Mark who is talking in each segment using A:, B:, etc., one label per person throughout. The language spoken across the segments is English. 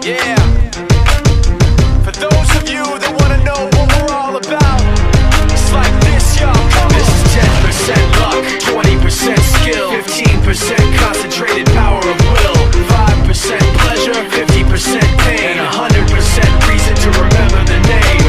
A: Yeah. For those of you that wanna know what we're all about, it's like this, y'all. This is 10% luck, 20% skill, 15% concentrated power of will, 5% pleasure, 50% pain, and 100% reason to remember the name.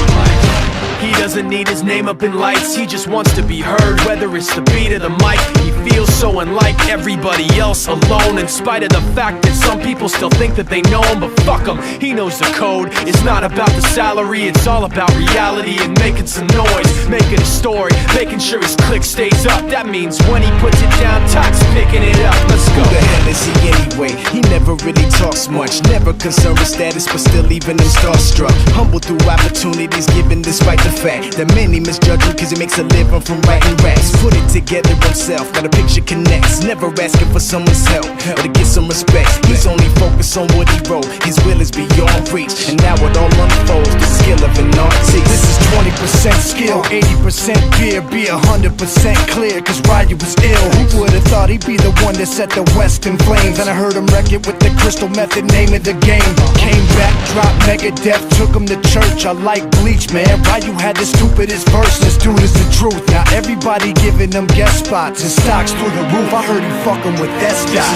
A: He doesn't need his name up in lights, he just wants to be heard, whether it's the beat or the mic. He feels so unlike everybody else, alone, in spite of the fact that some people still think that they know him. But fuck him, he knows the code. It's not about the salary, it's all about reality and making some noise, making a story, making sure his click stays up. That means when he puts it down, Tox picking it up. Let's go.
B: Who the hell is he anyway? He never really talks much, never concerned with status, but still leaving him starstruck. Humble through opportunities given despite the fact that many misjudge him cause he makes a living from writing raps. Put it together himself, now the picture connects. Never asking for someone's help or to get some respect. He's only focused on what he wrote, his will is beyond reach, and now it all unfolds, the skill of an artist.
C: This is 20% skill, 80% fear, be 100% clear, cause Ryu was ill. Who would've thought he'd be the one that set the West in flames? And I heard him wreck it with the Crystal Method, name of the game. Came back, dropped Megadeth, took him to church. I like Bleach, man. Ryu had the stupidest verses, dude is the truth. Now everybody giving them guest spots and stocks through the roof. I heard he fucking with that stock.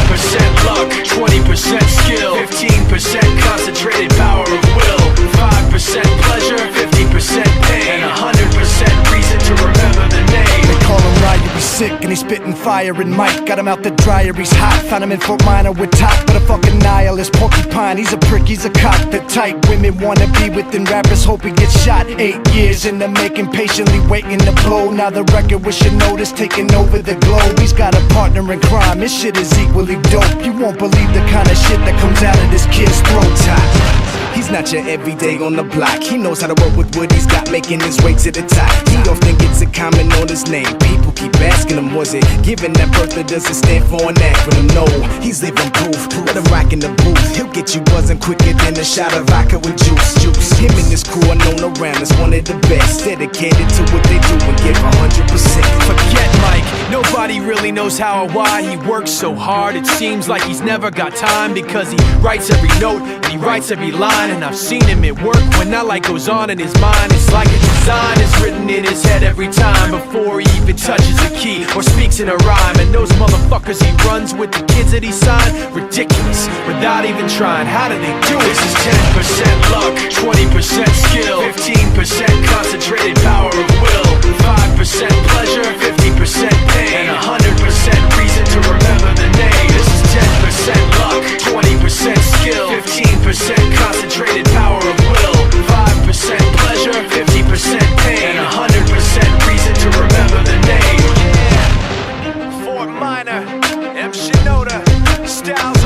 A: This is 10% luck, 20% skill, 15% concentrated power of will, 5% pleasure, 50% pain, and 100% reason to remember the name.
C: They call him Ryu, he's sick and he's spitting fire and Mike got him out the dryer, he's hot. Found him in Fort Minor with top, but a fucking nihilist porcupine. He's a prick, he's a cock. The type women wanna be within rappers, hope he gets shot. 8 years in the making, patiently waiting to blow. Now the record with your notice taking over the globe. He's got a partner in crime, his shit is equally dope. You won't believe the kind of shit that comes out of this kid's throat.
B: He's not your everyday on the block. He knows how to work with what he's got, making his way to the top. He often gets a comment on his name. People keep asking him, was it given that birth or does it stand for an acronym? No, he's living proof. Let him rock in the booth. He'll get you buzzing quicker than a shot of vodka with juice. Him and his crew are known around as one of the best, dedicated to what they do and give 100%.
A: Forget Mike, nobody really knows how or why he works so hard. It seems like he's never got time because he writes every note and he writes every line. And I've seen him at work when that light goes on in his mind. It's like a design is written in his head every time before he even touches a key or speaks in a rhyme. And those motherfuckers he runs with, the kids that he signed, ridiculous, without even trying. How do they do it? This is 10% luck, 20% skill, 15% concentrated power of will, 5% pleasure, 50% pain, and 100% reason to remember the name. This is 10% luck, 20% skill, 15% concentrated power of will, 5% pleasure, 50% pain, and 100% reason to remember the name. Yeah. Fort Minor, M. Shinoda, Styles